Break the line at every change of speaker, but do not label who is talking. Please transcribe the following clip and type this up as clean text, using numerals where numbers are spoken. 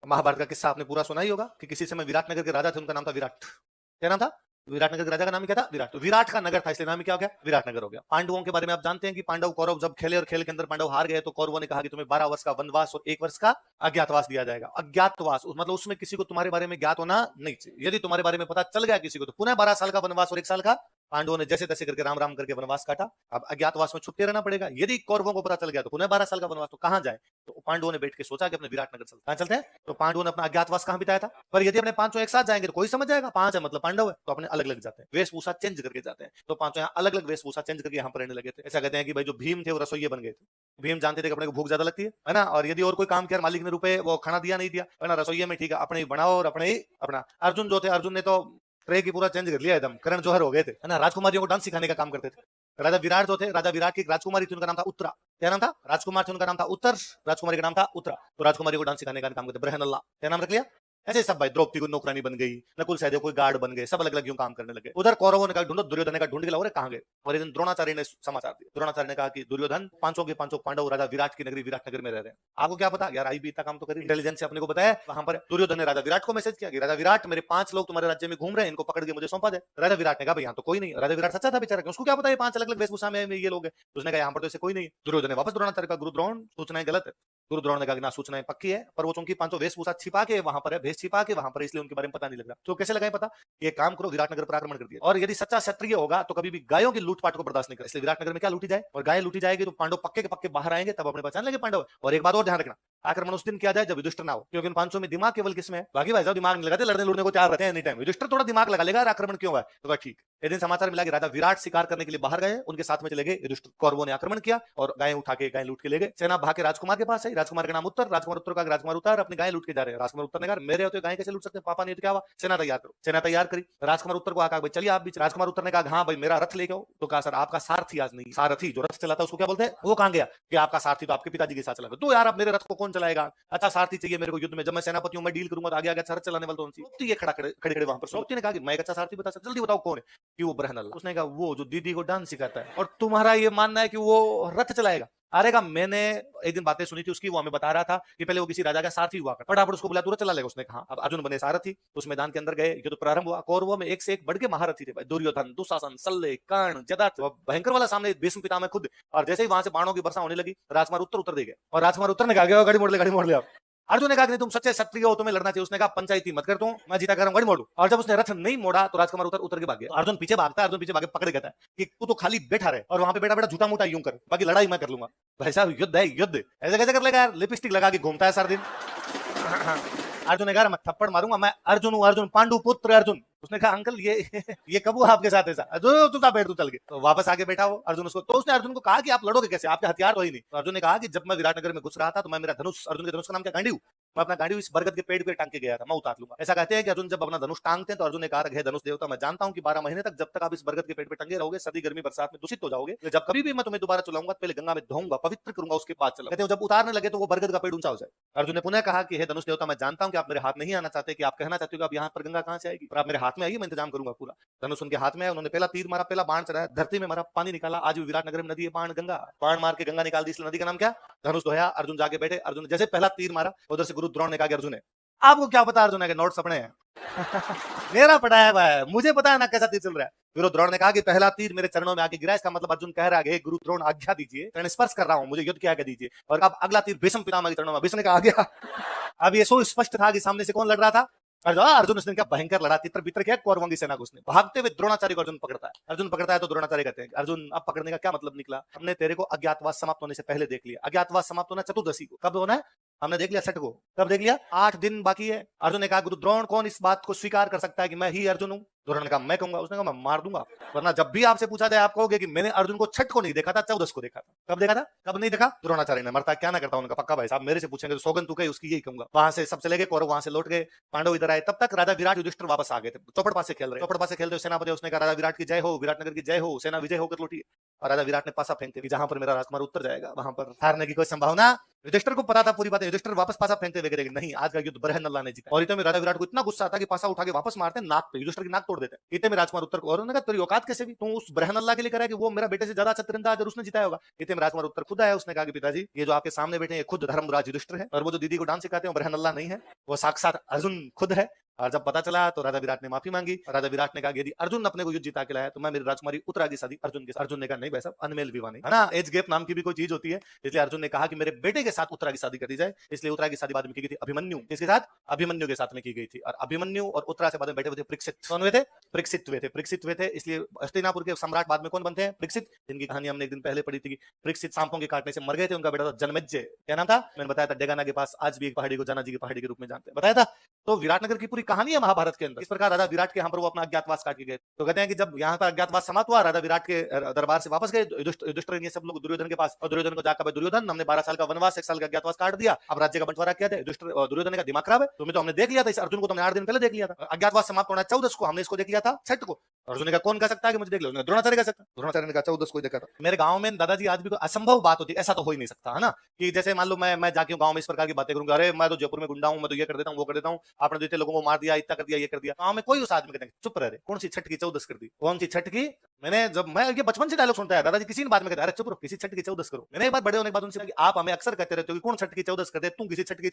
महाभारत का किस्सा आपने पूरा सुना ही होगा कि किसी समय विराट नगर के राजा थे, उनका नाम था विराट। क्या नाम था? विराट नगर के राजा का नाम क्या था? विराट। तो विराट का नगर था, इसलिए नाम क्या हो गया? विराट नगर हो गया। पांडवों के बारे में आप जानते हैं कि पांडव कौरव जब खेले और खेल के अंदर पांडव हार गए तो कौरवों ने कहा कि तुम्हें 12 वर्ष का वनवास और 1 वर्ष का अज्ञातवास दिया जाएगा। अज्ञातवास मतलब उसमें किसी को तुम्हारे बारे में ज्ञात होना नहीं चाहिए। यदि तुम्हारे बारे में पता चल गया किसी को तो पुनः 12 साल का वनवास और 1 साल का। पांडवों ने जैसे तैसे करके राम राम करके वनवास काटा। अब अज्ञातवास में छुपते रहना पड़ेगा। यदि कौरवों को पता चल गया तो पुनः 12 साल का वनवास, तो कहां जाए? तो पांडवों ने बैठ के सोचा कि अपने विराट नगर कहां चलते हैं। तो पांडवों ने अपना अज्ञातवास कहां बिताया था। पर यदि अपने पांचों एक साथ जाएंगे तो कोई समझ जाएगा 5 है मतलब पांडव है, तो अपने अलग अलग जाते हैं, वेशभूषा चेंज करके जाते हैं। तो पांचों यहाँ अलग अलग वेशभूषा चेंज करके यहाँ पर रहने लगे थे। ऐसा कहते हैं कि भाई जो भीम थे वो रसोइये बन गए थे। भीम जानते थे कि अपने को भूख ज्यादा लगती है ना, और यदि और कोई काम किया मालिक ने रुपए वो खाना दिया नहीं दिया है ना, रसोइये में ठीक है अपने ही बनाओ और अपने ही अपना। अर्जुन जो थे, अर्जुन ने तो ट्रे की पूरा चेंज कर लिया, एकदम करण जौहर हो गए थे है ना। राजकुमारियों को डांस सिखाने का काम करते थे। राजा विराट जो थे, राजा विराट की राजकुमारी थी, उनका नाम था उत्तरा। क्या नाम था? राजकुमार थे, उनका नाम था उत्तर। राजकुमारी का नाम था उत्तरा। तो राजकुमारी को डांस सिखाने का काम करते बृहनल्ला। क्या नाम रख लिया? ऐसे सब भाई, द्रौपदी को नौकरानी बन गई, नकुल सहदेव कोई गार्ड बन गए, सब अलग अलग काम करने लगे। उधर कौरवों ने कहा ढूंढो, दुर्योधन ने कहा ढूंढ के लाओ रे, कहां गए? और एक दिन द्रोणाचार्य ने समाचार दिया। द्रोणाचार्य ने कहा कि दुर्योधन पांचों के पांचों पांडव राजा विराट की नगरी विराट नगर में रह रहे हैं। आपको क्या पता यार, आई भी इतना काम तो करी, इंटेलिजेंस से अपने को बताया। वहां पर दुर्योधन ने राजा विराट को मैसेज किया कि राजा विराट, मेरे 5 लोग तुम्हारे राज्य में घूम रहे हैं, इनको पकड़ के मुझे सौंपा दे। राजा विराट ने कहा भाई यहाँ तो कोई नहीं। राजा विराट सच्चा था बेचारा, उसको क्या पता है 5 अलग अलग वेशभूषा में ये लोग हैं। उसने कहा यहाँ पर तो ऐसे कोई नहीं है। दुर्योधन ने वापस द्रोणाचार्य का, गुरु द्रोण सूचनाएं गलत है। गुरु द्रोण ने कहा ना, सूचनाएं पक्की है, पर वो चूंकि पांचों वेशभूषा छिपा के वहां पर है, भेष छिपा के वहां पर, इसलिए उनके बारे में पता नहीं लग रहा। तो कैसे लगाए पता? ये काम करो, विराट नगर पर आक्रमण कर दिया। और यदि सच्चा क्षत्रिय होगा तो कभी भी गायों की लूटपाट को बर्दाश्त नहीं करे, इसलिए विराट नगर में क्या लूटी जाए, और गाय लूटी जाएगी तो पांडव पक्के के पक्के बाहर आएंगे, तब अपने पहचान लेंगे पांडव। और एक बात और ध्यान रखना, आक्रमण उस दिन किया जाए जब युधिष्ठिर ना हो, क्योंकि उन 500 में दिमाग केवल किसमें है? बाकी भाई साहब दिमाग नहीं लगाते, लड़ने लुड़ने को तैयार रहते हैं एनी टाइम। युधिष्ठिर थोड़ा दिमाग लगा लेगा, आक्रमण क्यों है तो ठीक। एक दिन समाचार मिला कि राजा विराट शिकार करने के लिए बाहर गए, उनके साथ में चले गए युधिष्ठिर। कौरवों ने आक्रमण किया और गाय उठा के, गाय लूट के ले गए। सेना भाग के राजकुमार के पास आई, राजकुमार का नाम उत्तर। राजकुमार उत्तर का, राजकुमार उत्तर अपनी गाय लूट के जा रहे हैं। राजकुमार उत्तर ने कहा मेरे होते गाय कैसे लूट सकते हैं, पापा नहीं तो क्या हुआ, सेना तैयार करो। सेना तैयार करी। राजकुमार उत्तर को आका भाई चलिए आप भी। राजकुमार उत्तर ने कहा हाँ भाई मेरा रथ लेके आओ। तो कहा सर आपका सारथी आज नहीं, सारथी जो रथ चलाता है उसको क्या बोलते हैं, वो कहां गया? कि आपका सारथी तो आपके पिताजी के साथ चला गया। तो यार अब मेरे रथ को कौन चलाएगा? अच्छा सारथी चाहिए मेरे को युद्ध में, जब मैं सेनापति हूं, मैं डील करूंगा तो आगे आगे अच्छा रथ चलाने वाला तो सोप्ती ये खड़ा खड़े खड़े वहां पर। सोप्ती ने कहा कि मैं एक अच्छा सारथी बता सकता, जल्दी बताओ कौन है? कि वो बृहनल्ला। उसने कहा वो जो दीदी को डांस सिखाता है, और तुम्हारा ये मानना है कि वो रथ चलाएगा? अरे का मैंने एक दिन बातें सुनी थी उसकी, वो हमें बता रहा था कि पहले वो किसी राजा का सारथी हुआ करता, फटाफट उसको बुला तुरंत चला लेगा। उसने कहा अब अर्जुन बने सारथी। उस मैदान के अंदर गए, ये तो प्रारंभ हुआ। कौरवों में एक से एक बढ़ के महारथी थे भाई, दुर्योधन, दुशासन, सल्ले, कर्ण, जटायु, भयंकर वाला सामने भीष्म पितामह खुद। और जैसे ही वहां से बाणों की वर्षा होने लगी, राजकुमार उत्तर उतर दे गए। और राजकुमार उत्तर ने कहा गाड़ी मोड़ ले, गाड़ी मोड़ ले। अर्जुन ने कहा कि तुम सच्चे क्षत्रिय हो, तुम्हें लड़ना चाहिए। उसने कहा पंचायती मत कर, तू मैं जीता कर गाड़ी मोड़ू। और जब उसने रथ नहीं मोड़ा तो राजकुमार उतर के भाग गया। अर्जुन पीछे भागता है, अर्जुन पीछे भागे पकड़ कहता है कि तू तो खाली बैठा रहे और वहां पे बैठा बैठा झूठा मूठा यूं कर, बाकी लड़ाई मैं कर लूंगा। भाई साहब युद्ध है युद्ध, ऐसे कैसे कर लेगा यार? लिपस्टिक लगा के घूमता है सारा दिन। अर्जुन ने कहा मैं थप्पड़ मारूंगा, मैं अर्जुन हूँ, अर्जुन पांडु पुत्र अर्जुन। उसने कहा अंकल ये कब हुआ आपके साथ ऐसा? तू बैठ, तू चल के। तो वापस आके बैठा हो अर्जुन उसको। तो उसने अर्जुन को कहा कि आप लड़ोगे कैसे, आपके हथियार तो ही नहीं। तो अर्जुन ने कहा कि जब मैं विराट नगर में घुस रहा था तो मैं मेरा धनुष, अर्जुन के धनुष का नाम क्या, गांडीव, मैं अपना गांडीव इस बरगद के पेड़ पे टांग के गया था, मैं उतार लूंगा। ऐसा कहते हैं कि अर्जुन जब अपना धनुष टांगते हैं तो अर्जुन ने कहा हे धनुष देवता, मैं जानता हूं कि 12 महीने तक जब तक आप इस बरगद के पेड़ पे टंगे रहोगे, सर्दी गर्मी बरसात में दूषित हो जाओगे। जब कभी भी मैं तुम्हें दोबारा चलाऊंगा पहले गंगा में धोऊंगा, पवित्र करूंगा, उसके बाद चला। कहते हो जब उतारने लगे तो वो बरगद का पेड़ ऊंचा हो जाए। अर्जुन ने पुनः कहा कि हे धनुष देवता, मैं जानता हूं कि आप मेरे हाथ नहीं आना चाहते, कि आप कहना चाहते हो कि आप यहाँ पर गंगा कहां से आएगी, पर आप मेरे हाथ में आइए, मैं इंतजाम करूंगा पूरा। धनुष उनके हाथ में है, उन्होंने पहला तीर मारा, पहला बाण चढ़ाया, धरती में मारा, पानी निकाला। आज भी विराट नगर में नदी है बाण गंगा। बाण मार के गंगा निकाल दी, इसलिए नदी का नाम क्या? धनुष धोया। अर्जुन जाके बैठे। अर्जुन जैसे पहला तीर मारा, उधर से गुरु द्रोण ने कहा कि अर्जुन है, आपको क्या पता अर्जुन है कि नोट्स अपने हैं। मेरा पढ़ाया हुआ है, मुझे पता है ना कैसा तीर चल रहा है। गुरु द्रोण ने कहा कि पहला तीर मेरे चरणों में आके गिरा, इसका मतलब अर्जुन कह रहा है गुरु द्रोण आज्ञा दीजिए, चरण स्पर्श कर रहा हूं, मुझे युद्ध की आज्ञा दीजिए। और अब अगला तीर भीष्म पितामह के चरणों में। भीष्म ने कहा गया। अब ये सो स्पष्ट था कि सामने से कौन लड़ रहा था? अर्जुन। उसने क्या भयंकर लड़ा, तितर बितर क्या कौरवों की सेना को उसने। भागते हुए द्रोणाचार्य को अर्जुन पकड़ता है। अर्जुन पकड़ता है तो द्रोणाचार्य कहते हैं अर्जुन अब पकड़ने का क्या मतलब निकला, हमने तेरे को अज्ञातवास समाप्त होने से पहले देख लिया। अज्ञातवास समाप्त होना चतुर्दशी को, कब होना है? हमने देख लिया 6 को, कब देख लिया? 8 दिन बाकी है। अर्जुन ने कहा गुरु द्रोण कौन इस बात को स्वीकार कर सकता है कि मैं ही अर्जुन हूं? द्रोण ने कहा मैं कहूंगा। उसने कहा मैं मार दूंगा, वरना जब भी आपसे पूछा जाए आप कहोगे कि मैंने अर्जुन को 6 को नहीं देखा था, 14 को देखा था। कब देखा था, कब नहीं देखा? द्रोणाचार्य ने। मरता क्या ना करता उनका पक्का भाई साहब, मेरे से पूछेंगे तो सौगन तू कहे उसकी यही कहूंगा। वहां से सब चले गए, कौरव वहां से लौट गए, पांडव इधर आए। तब तक राजा विराट युधिष्ठिर वापस आ गए थे, चौपड़ पास से खेल रहे। चौपड़ पास से खेलते सेनापति उसने कहा राजा विराट की जय हो, विराट नगर की जय हो, सेना विजय होकर लौटी। और राजा विराट ने पासा फेंकते कि जहां पर मेरा राजकुमार उत्तर जाएगा वहां पर हारने की कोई संभावना। युधिष्ठिर को पता था पूरी बात। युधिष्ठिर वापस पासा फेंकते हुए नहीं, आज का युद्ध बृहनल्ला ने जीता। और इतने में राजा विराट को इतना गुस्सा आता कि पासा उठा के वापस मारते, नाक पे युधिष्ठिर की नाक तोड़ तोड़ देते हैं। इतने में राजकुमार उत्तर को, और उन्होंने कहा तेरी औकात कैसे भी, तू उस ब्रहन अल्लाह के लिए करा कि वो मेरा बेटे से ज्यादा अच्छा तीरंदाज और उसने जिताया होगा। इतने में राजकुमार उत्तर खुद आया, उसने कहा कि पिताजी ये जो आपके सामने बैठे हैं ये खुद धर्मराज युधिष्ठिर है, और वो जो दीदी को डांस सिखाते हैं वो ब्रहन अल्लाह नहीं है, वो साक्षात अर्जुन खुद है। और जब पता चला तो राजा विराट ने माफी मांगी। राजा विराट ने कहा यदि अर्जुन अपने को युद्ध जिता के लाया तो मैं मेरी राजकुमारी उत्तरा की शादी अर्जुन के साथ। अर्जुन ने कहा नहीं भाई साहब, अनमेल विवाह नहीं है ना, एज गैप नाम की भी कोई चीज होती है। इसलिए अर्जुन ने कहा कि मेरे बेटे के साथ उत्तरा की शादी कर दी जाए। इसलिए उत्तरा की शादी बाद में की गई थी अभिमन्यु, किसके साथ? अभिमन्यु के साथ में की गई थी। और अभिमन्यु और उत्तरा से बाद में बैठे हुए थे परीक्षित। कौन हुए थे? परीक्षित हुए थे, परीक्षित हुए थे। इसलिए हस्तिनापुर के सम्राट बाद में कौन बनते हैं? परीक्षित, जिनकी कहानी हमने एक दिन पहले पढ़ी थी। परीक्षित सांपों के काटने से मर गए थे, उनका बेटा था जनमेजय। क्या नाम था? मैंने बताया था, डेगाना के पास आज भी एक पहाड़ी को जाना जी की पहाड़ी के रूप में जानते हैं, बताया था। तो विराटनगर की पूरी कहानी है महाभारत के अंदर। इस प्रकार राजा विराट के यहाँ पर वो अपना अज्ञातवास काट के गए। तो कहते हैं कि जब यहाँ पर अज्ञातवास समाप्त हुआ, राजा विराट के दरबार से वापस गए युधिष्ठिर ये सब लोग दुर्योधन के पास, और दुर्योधन को जाकर, दुर्योधन हमने 12 साल का वनवास, 1 साल का अज्ञातवास काट दिया, अब राज्य का बंटवारा किया था। दुर्योधन का दिमाग खराब है, तुम्हें तो हमने देख लिया था, इस अर्जुन को तो हमने 8 दिन पहले देख लिया था। अज्ञातवास समाप्त होना 14 को, हमने इसको देख लिया था 6 को। अर्जुन ने कहा कौन कह सकता है कि मुझे देख लो? द्रोणाचार्य कह सकता। द्रोणाचार्य ने कहा 14 को देखा था। मेरे गांव में दादाजी आज भी कोई असंभव बात होती है, ऐसा तो हो ही नहीं सकता है ना, कि जैसे मान लो मैं जाके गांव में इस प्रकार की बातें करूंगा, अरे मैं तो जयपुर में गुंडा हूं, मैं तो ये कर देता हूं, वो कर देता हूं, आपने तो इतने लोगों को मार दिया, इतना कर दिया, ये कर दिया। गांव में कोई उस आदमी कहते हैं चुप रह, कौन सी छठ की 14 कर दी, कौन सी छठ की? मैंने जब मैं ये बचपन से डायलॉग सुनता है, दादाजी किसी ने बात में कहते अरे चुप रहो, किसी छठ की 14 करो। मैंने एक बार बड़े होने के बाद उनसे, आप हमें अक्सर कहते रहते हो कि कौन छठ की 14 कर दे, तू किसी छठ की